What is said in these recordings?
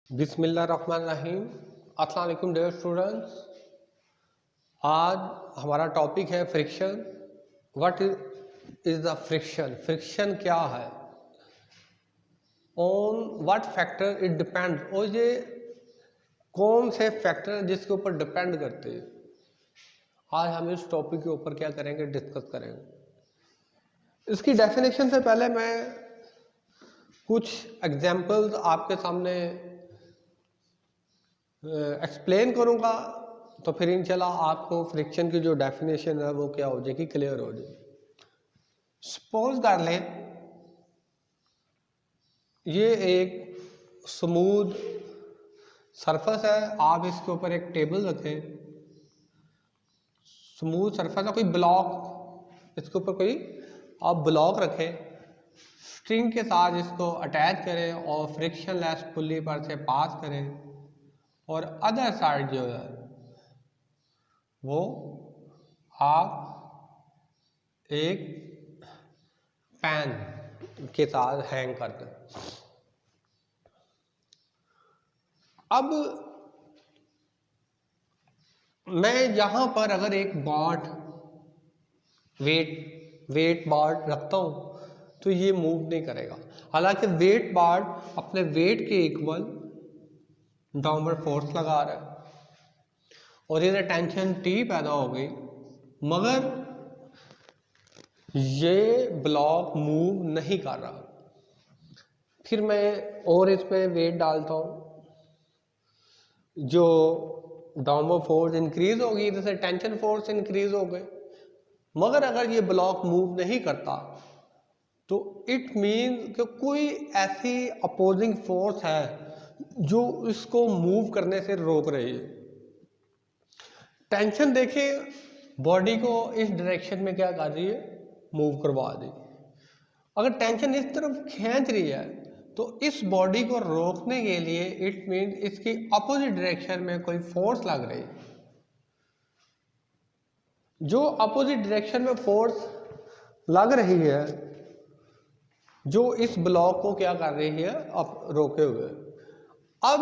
बिस्मिल्लाहिर्रहमानिर्रहीम। अस्सलाम वालेकुम डियर स्टूडेंट्स। आज हमारा टॉपिक है friction. What is the friction? Friction क्या है? On what factor it depends. और ये कौन से फैक्टर जिसके ऊपर डिपेंड करते हैं, आज हम इस टॉपिक के ऊपर क्या करेंगे, डिस्कस करेंगे। इसकी डेफिनेशन से पहले मैं कुछ एग्जांपल्स आपके सामने एक्सप्लेन करूंगा, तो फिर इंशाल्लाह आपको फ्रिक्शन की जो डेफिनेशन है वो क्या हो जाएगी, क्लियर हो जाएगी। सपोज कर लें ये एक स्मूथ सरफेस है, आप इसके ऊपर एक टेबल रखें। स्मूथ सरफेस है, कोई ब्लॉक, इसके ऊपर कोई आप ब्लॉक रखें, स्ट्रिंग के साथ इसको अटैच करें और फ्रिक्शन लेस पुल्ली पर से पास करें, और अदर साइड जो है वो आप एक पैन के साथ हैंग कर दें। अब मैं यहां पर अगर एक बार वेट बार रखता हूं तो ये मूव नहीं करेगा। हालांकि वेट बार अपने वेट के इक्वल डाउनवर्ड फोर्स लगा रहा है और इधर टेंशन टी पैदा हो गई, मगर ये ब्लॉक मूव नहीं कर रहा। फिर मैं और इस पे वेट डालता हूं, जो डाउनवर्ड फोर्स इंक्रीज होगी, इधर से टेंशन फोर्स इंक्रीज हो गए, मगर अगर ये ब्लॉक मूव नहीं करता तो इट मीन कि कोई ऐसी अपोजिंग फोर्स है जो इसको मूव करने से रोक रही है। टेंशन देखें, बॉडी को इस डायरेक्शन में क्या कर रही है, मूव करवा दी। अगर टेंशन इस तरफ खींच रही है तो इस बॉडी को रोकने के लिए इट मीन इसकी अपोजिट डायरेक्शन में कोई फोर्स लग रही है। जो अपोजिट डायरेक्शन में फोर्स लग रही है, जो इस ब्लॉक को क्या कर रही है, अब रोके हुए। अब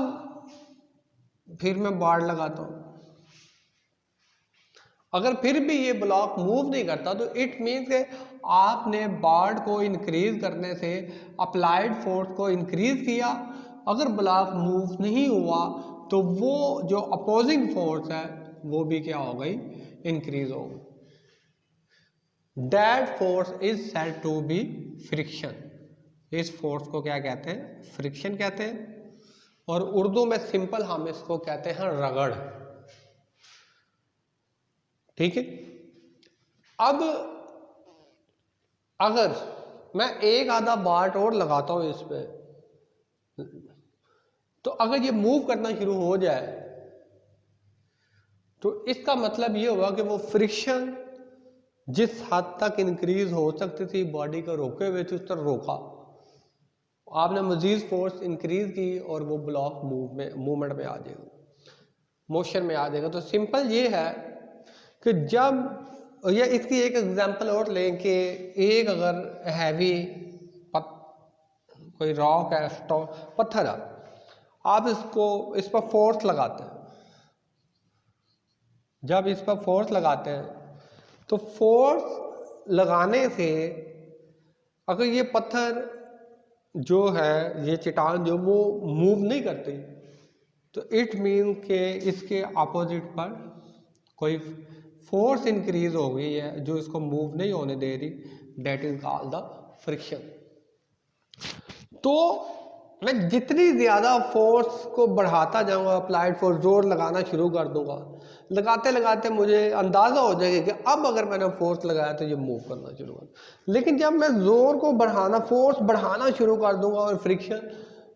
फिर मैं बार लगाता हूं, अगर फिर भी ये ब्लॉक मूव नहीं करता तो इट मीन्स कि आपने बार्ड को इंक्रीज करने से अप्लाइड फोर्स को इंक्रीज किया। अगर ब्लॉक मूव नहीं हुआ तो वो जो अपोजिंग फोर्स है वो भी क्या हो गई, इंक्रीज हो गई। That force is said to be friction. इस फोर्स को क्या कहते हैं, फ्रिक्शन कहते हैं, और उर्दू में सिंपल हम इसको कहते हैं रगड़। ठीक है। अब अगर मैं एक आधा बार और लगाता हूं इस पे, तो अगर ये मूव करना शुरू हो जाए तो इसका मतलब ये होगा कि वो फ्रिक्शन जिस हद तक इंक्रीज हो सकती थी बॉडी को रोके हुए थे, उस तरह रोका, आपने मजीद फोर्स इंक्रीज की और वो ब्लॉक मूवमेंट में आ जाएगा, मोशन में आ जाएगा। तो सिंपल ये है कि जब, या इसकी एक एग्जांपल और लें कि एक अगर हैवी कोई रॉक है, पत्थर है, आप इस पर फोर्स लगाते हैं। जब इस पर फोर्स लगाते हैं तो फोर्स लगाने से अगर ये पत्थर जो है, ये चट्टान जो वो मूव नहीं करती, तो इट मीन के इसके अपोजिट पर कोई फोर्स इंक्रीज हो गई है जो इसको मूव नहीं होने दे रही। That is called the friction. तो मैं जितनी ज्यादा फोर्स को बढ़ाता जाऊंगा, अप्लाइड फोर्स, जोर लगाना शुरू कर दूंगा, लगाते लगाते मुझे अंदाजा हो जाएगा कि अब अगर मैंने फोर्स लगाया तो ये मूव करना शुरू कर। लेकिन जब मैं जोर को बढ़ाना, फोर्स बढ़ाना शुरू कर दूंगा और फ्रिक्शन,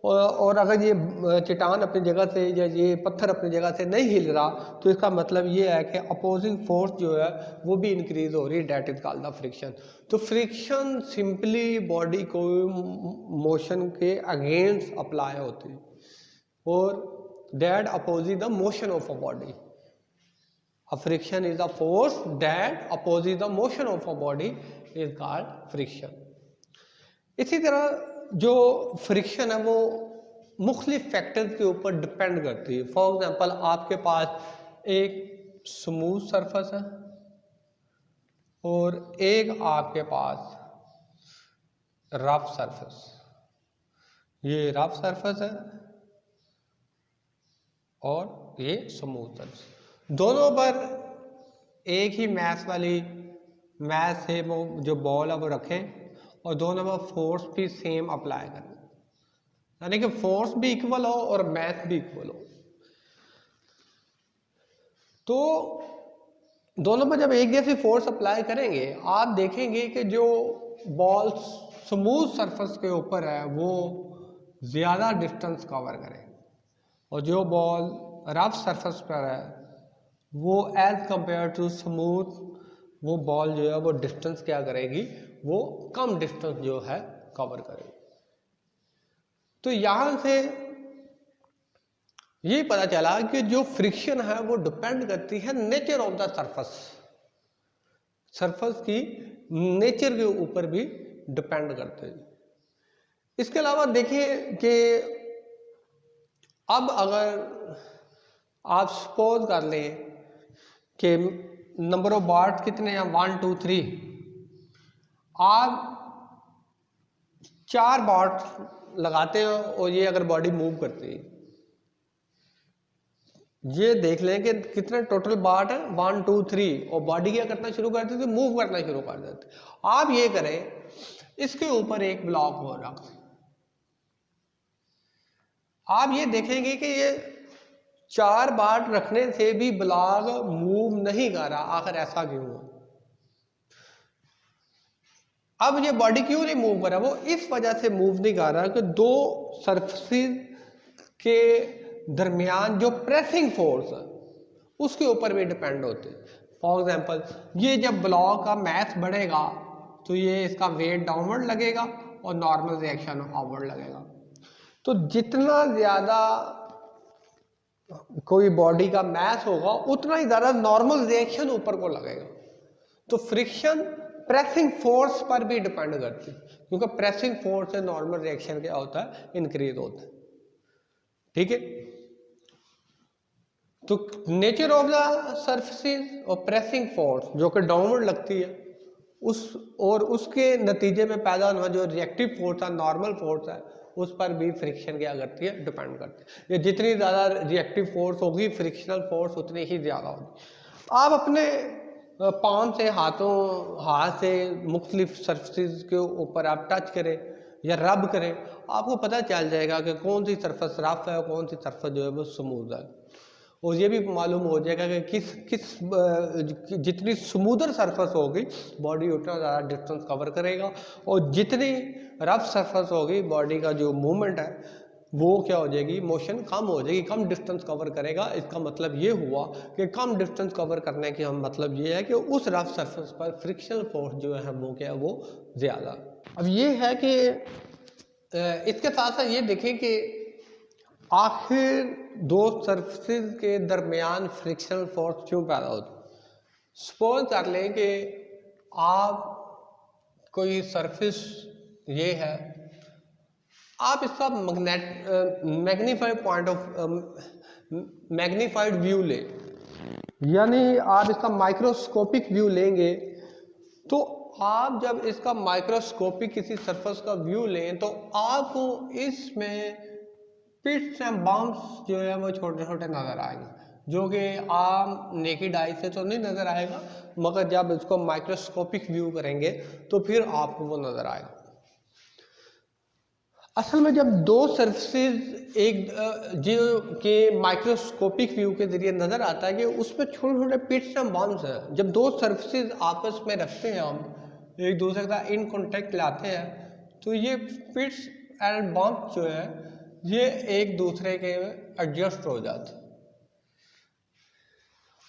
और अगर ये चट्टान अपनी जगह से या ये पत्थर अपनी जगह से नहीं हिल रहा, तो इसका मतलब ये है कि अपोजिंग फोर्स जो है वो भी इंक्रीज हो रही है। That is called the friction. तो फ्रिक्शन सिंपली बॉडी को मोशन के अगेंस्ट अप्लाई होती है, और that opposite the motion of a body. A friction is a force that opposes the motion of a body is called friction. इसी तरह जो friction है वो मुख्तलिफ फैक्टर्स के ऊपर डिपेंड करती है। फॉर एग्जांपल आपके पास एक स्मूथ सरफेस है और एक आपके पास रफ सरफेस। ये रफ सरफेस है और ये स्मूथ सरफेस, दोनों पर एक ही मैथ से वो जो बॉल है वो रखें और दोनों पर फोर्स भी सेम अप्लाई करें, यानी कि फोर्स भी इक्वल हो और मैथ भी इक्वल हो। तो दोनों पर जब एक जैसी फोर्स अप्लाई करेंगे आप देखेंगे कि जो बॉल स्मूथ सरफेस के ऊपर है वो ज़्यादा डिस्टेंस कवर करेगी और जो बॉल रफ सरफेस पर है वो एज कंपेयर टू स्मूथ वो बॉल जो है वो डिस्टेंस क्या करेगी, वो कम डिस्टेंस जो है कवर करेगी। तो यहां से ये पता चला कि जो फ्रिक्शन है वो डिपेंड करती है नेचर ऑफ द सरफेस की नेचर के ऊपर भी डिपेंड करते हैं। इसके अलावा देखिए कि अब अगर आप सपोज कर लें कि नंबर ऑफ बार्स कितने हैं 1 2 3, आप 4 बार्स लगाते हैं और ये अगर बॉडी मूव करती है, ये देख लें कि कितने टोटल बार्ट है 1 2 3 और बॉडी क्या करना शुरू कर देती है, मूव करना शुरू कर देती है। आप ये करें इसके ऊपर एक ब्लॉक हो रहा, आप ये देखेंगे कि ये 4 बार्ट रखने से भी ब्लॉक मूव नहीं कर रहा। आखिर ऐसा क्यों है? अब ये बॉडी क्यों नहीं मूव कर रहा? वो इस वजह से मूव नहीं कर रहा कि दो सरफेस के दरमियान जो प्रेसिंग फोर्स है उसके ऊपर भी डिपेंड होते हैं। फॉर एग्जांपल ये जब ब्लॉक का मास बढ़ेगा तो ये इसका वेट डाउनवर्ड लगेगा और नॉर्मल रिएक्शन अपवर्ड लगेगा। तो जितना ज़्यादा कोई बॉडी का मास होगा उतना ही ज़्यादा नॉर्मल रिएक्शन ऊपर को लगेगा। तो फ्रिक्शन प्रेसिंग फोर्स पर भी डिपेंड करती है, क्योंकि प्रेसिंग फोर्स से नॉर्मल रिएक्शन क्या होता है, इंक्रीज होता है। ठीक है, तो नेचर ऑफ द सरफेसेस और प्रेसिंग फोर्स जो कि डाउनवर्ड लगती है उसके नतीजे में पैदा होना जो रिएक्टिव फोर्स है, नॉर्मल फोर्स है, उस पर भी फ्रिक्शन क्या करती है, डिपेंड करती है। ये जितनी ज़्यादा रिएक्टिव फोर्स होगी फ्रिक्शनल फोर्स उतनी ही ज़्यादा होगी। आप अपने पाँव से हाथ से मुख्तलिफ सरफेसेस के ऊपर आप टच करें या रब करें, आपको पता चल जाएगा कि कौन सी सरफेस रफ है और कौन सी सरफेस जो है वो स्मूथ है। और ये भी मालूम हो जाएगा कि जितनी स्मूदर सरफेस होगी बॉडी उतना ज़्यादा डिस्टेंस कवर करेगा और जितनी रफ सरफेस होगी बॉडी का जो मूवमेंट है वो क्या हो जाएगी, मोशन कम हो जाएगी, कम डिस्टेंस कवर करेगा। इसका मतलब ये हुआ कि कम डिस्टेंस कवर करने के हम मतलब ये है कि उस रफ सरफेस पर फ्रिक्शनल फोर्स जो है वो क्या है, वो ज़्यादा। अब ये है कि इसके साथ साथ ये देखें कि आखिर दो सरफेस के दरमियान फ्रिक्शनल फोर्स क्यों पैदा होती। सपोज कर लें कि आप कोई सरफेस ये है, आप इसका मैग्नीफाइड व्यू ले, यानी आप इसका माइक्रोस्कोपिक व्यू लेंगे। तो आप जब इसका माइक्रोस्कोपिक किसी सरफेस का व्यू लें तो आपको इसमें पिट्स एंड बम्प्स जो है वो छोटे छोटे नजर आएंगे, जो कि आम नेकेड आई से तो नहीं नजर आएगा, मगर जब इसको माइक्रोस्कोपिक व्यू करेंगे तो फिर आपको वो नजर आएगा। असल में जब दो सरफेसेस एक जो के माइक्रोस्कोपिक व्यू के जरिए नजर आता है कि उसमें छोटे छोटे पिट्स एंड बम्प्स हैं। जब दो सरफेसेस आपस में रखते हैं, हम एक दूसरे का इन कांटेक्ट लाते हैं, तो ये पिट्स एंड बम्प्स जो है ये एक दूसरे के एडजस्ट हो जाते हैं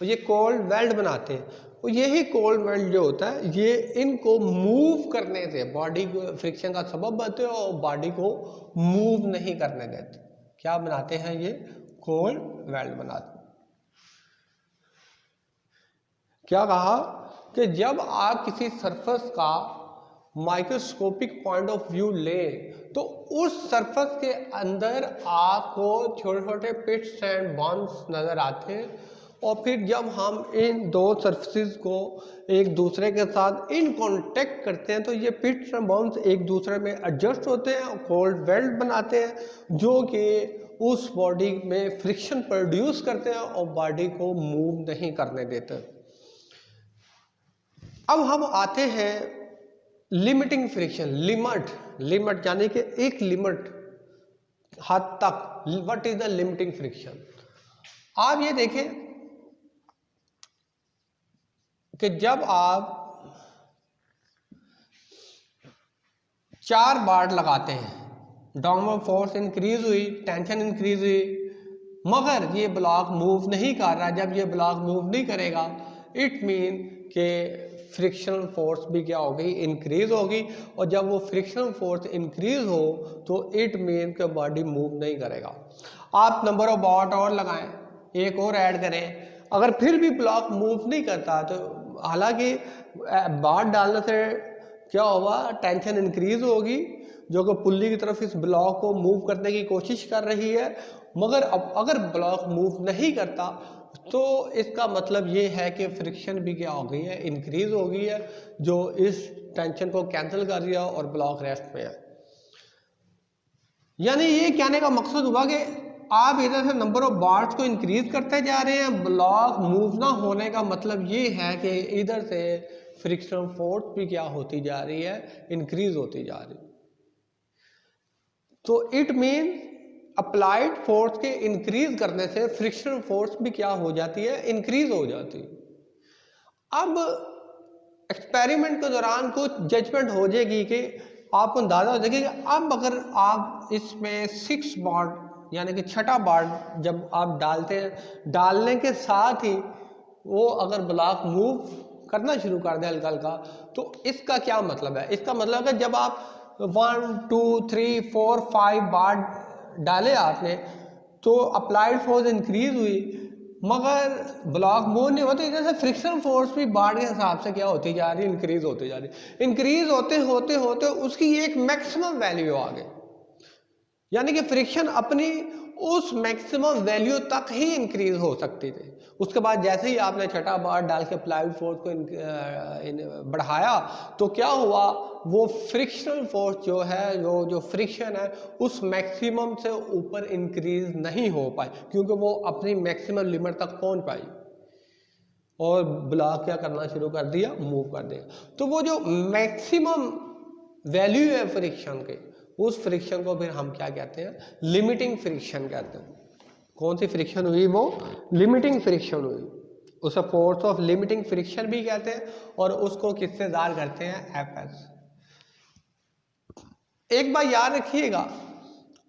और ये कोल्ड वेल्ड बनाते हैं। और यही कोल्ड वेल्ड जो होता है ये इनको मूव करने से बॉडी को फ्रिक्शन का सबब बनते हैं और बॉडी को मूव नहीं करने देते। क्या बनाते हैं? ये कोल्ड वेल्ड बनाते हैं। क्या कहा कि जब आप किसी सरफेस का माइक्रोस्कोपिक पॉइंट ऑफ व्यू ले तो उस सरफेस के अंदर आपको छोटे छोटे पिट्स एंड बॉन्स नज़र आते हैं, और फिर जब हम इन दो सरफेसेस को एक दूसरे के साथ इन कांटेक्ट करते हैं तो ये पिट्स एंड बॉन्स एक दूसरे में एडजस्ट होते हैं और कोल्ड वेल्ड बनाते हैं, जो कि उस बॉडी में फ्रिक्शन प्रोड्यूस करते हैं और बॉडी को मूव नहीं करने देते। अब हम आते हैं लिमिटिंग फ्रिक्शन। लिमिट यानी कि एक लिमिट हद तक। What is the limiting friction? आप ये देखें कि जब आप 4 बार लगाते हैं, डाउनवर्ड फोर्स इंक्रीज हुई, टेंशन इंक्रीज हुई, मगर ये ब्लॉक मूव नहीं कर रहा। जब ये ब्लॉक मूव नहीं करेगा, इट मीन के फ्रिक्शनल फोर्स भी क्या होगी, इंक्रीज होगी, और जब वो फ्रिक्शनल फोर्स इंक्रीज हो तो इट मीन के बॉडी मूव नहीं करेगा। आप नंबर ऑफ बार और लगाएं, एक और ऐड करें, अगर फिर भी ब्लॉक मूव नहीं करता तो हालांकि बार डालने से क्या होगा, टेंशन इंक्रीज होगी जो कि पुल्ली की तरफ इस ब्लॉक को मूव करने की कोशिश कर रही है, मगर अब अगर ब्लॉक मूव नहीं करता तो इसका मतलब ये है कि फ्रिक्शन भी क्या हो गई है, इंक्रीज हो गई है, जो इस टेंशन को कैंसिल कर दिया और ब्लॉक रेस्ट में है। यानी ये कहने का मकसद हुआ कि आप इधर से नंबर ऑफ बार्स को इंक्रीज करते जा रहे हैं, ब्लॉक मूव ना होने का मतलब ये है कि इधर से फ्रिक्शनल फोर्स भी क्या होती जा रही है, इंक्रीज होती जा रही है। तो इट मीन अप्लाइड फोर्स के इंक्रीज करने से फ्रिक्शनल फोर्स भी क्या हो जाती है, इंक्रीज हो जाती है। अब एक्सपेरिमेंट के दौरान कुछ जजमेंट हो जाएगी कि आपको अंदाजा हो जाएगा कि अब अगर आप इसमें 6 बार यानी कि 6ठा बार जब आप डालते हैं, डालने के साथ ही वो अगर ब्लॉक मूव करना शुरू कर दे हल्का हल्का, तो इसका क्या मतलब है? इसका मतलब है जब आप 1 2 3 4 5 बार डाले आपने तो अप्लाइड फोर्स इंक्रीज हुई, मगर ब्लॉक मूव नहीं होते, इधर से फ्रिक्शनल फोर्स भी बार के हिसाब से क्या होती जा रही है, इंक्रीज होती जा रही है। इंक्रीज होते होते होते उसकी एक मैक्सिमम वैल्यू आ गई, यानी कि फ्रिक्शन अपनी उस मैक्सिमम वैल्यू तक ही इंक्रीज हो सकती थी। उसके बाद जैसे ही आपने 6ठा बार डाल के अप्लाइड फोर्स को बढ़ाया तो क्या हुआ, वो फ्रिक्शनल फोर्स जो है, जो फ्रिक्शन है उस मैक्सिमम से ऊपर इंक्रीज नहीं हो पाई, क्योंकि वो अपनी मैक्सिमम लिमिट तक पहुंच पाई और ब्लॉक क्या करना शुरू कर दिया, मूव कर दिया। तो वो जो मैक्सिमम वैल्यू है फ्रिक्शन के, उस फ्रिक्शन को फिर हम क्या कहते हैं, लिमिटिंग फ्रिक्शन कहते हैं। कौन सी फ्रिक्शन हुई, वो लिमिटिंग फ्रिक्शन हुई, उसे फोर्स ऑफ लिमिटिंग फ्रिक्शन भी कहते हैं, और उसको किससे जार करते हैं, एफएस। एक बार याद रखिएगा,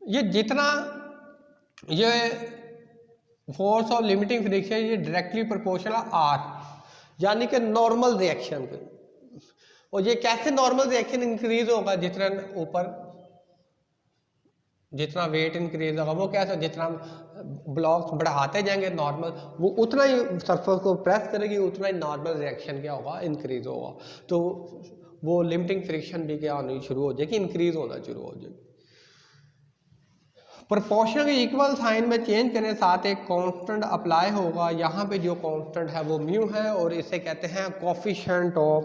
ये जितना ये फोर्स ऑफ लिमिटिंग फ्रिक्शन ये डायरेक्टली प्रोपोर्शनल आर, यानी कि नॉर्मल रिएक्शन के। और ये कैसे नॉर्मल रिएक्शन इंक्रीज होगा, जितना ऊपर जितना वेट इंक्रीज होगा वो कैसे, जितना ब्लॉक्स बढ़ाते जाएंगे नॉर्मल, वो उतना ही सरफेस को प्रेस करेगी, उतना ही नॉर्मल रिएक्शन क्या होगा, इंक्रीज होगा। तो वो लिमिटिंग फ्रिक्शन भी क्या होनी शुरू हो जाएगी, इंक्रीज होना शुरू हो जाएगी। प्रोपोर्शनल के इक्वल साइन में चेंज करने साथ एक कांस्टेंट अप्लाई होगा। यहाँ पे जो कांस्टेंट है वो म्यू है, और इसे कहते हैं कोफिशिएंट ऑफ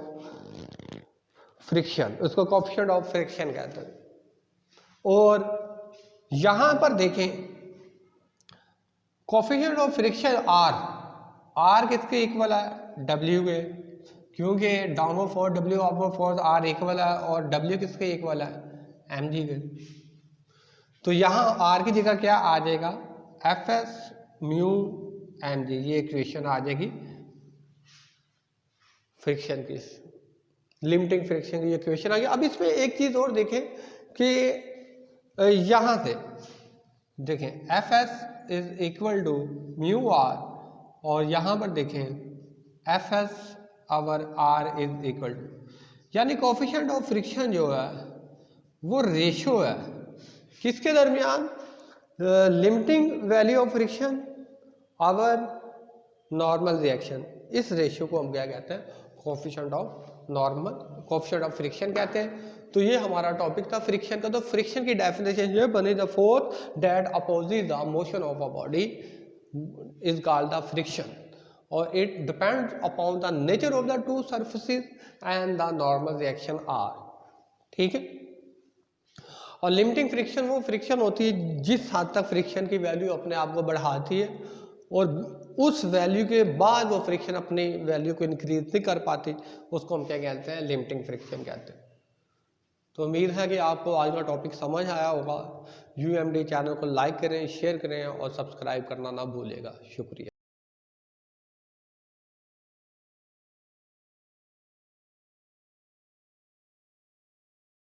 फ्रिक्शन, उसको कोफिशिएंट ऑफ फ्रिक्शन कहते हैं। और यहां पर देखें कोफिशिएंट ऑफ फ्रिक्शन आर किसके इक्वल है, डब्ल्यू के, क्योंकि downward force W, upward force R equal है, और डब्ल्यू किसके इक्वल है, एम जी के। तो यहां आर की जगह क्या आ जाएगा, F S mu M G, ये इक्वेशन आ जाएगी फ्रिक्शन की, लिमिटिंग फ्रिक्शन की इक्वेशन आ गई। अब इसमें एक चीज और देखें कि यहां से देखें F S is equal to mu R, और यहां पर देखें F S over R is equal to, यानी कोफिशिएंट ऑफ फ्रिक्शन जो है वो रेशो है किसके दरमियान, limiting value of friction over normal reaction. इस रेशियो को हम क्या कहते हैं, coefficient of normal, coefficient of friction कहते हैं। तो ये हमारा टॉपिक था फ्रिक्शन का। तो फ्रिक्शन की डेफिनेशन जो बनी, the force that opposes the motion of a body is called the friction, और it depends upon the nature of the two surfaces and the normal reaction are. ठीक है। और लिमिटिंग फ्रिक्शन वो friction होती है जिस हद तक फ्रिक्शन की वैल्यू अपने आप को बढ़ाती है और उस वैल्यू के बाद वो फ्रिक्शन अपनी वैल्यू को इंक्रीज नहीं कर पाती, उसको हम क्या कहते हैं, लिमिटिंग फ्रिक्शन कहते हैं। तो उम्मीद है कि आपको आज का टॉपिक समझ आया होगा। यूएमडी चैनल को लाइक करें, शेयर करें और सब्सक्राइब करना ना भूलिएगा। शुक्रिया।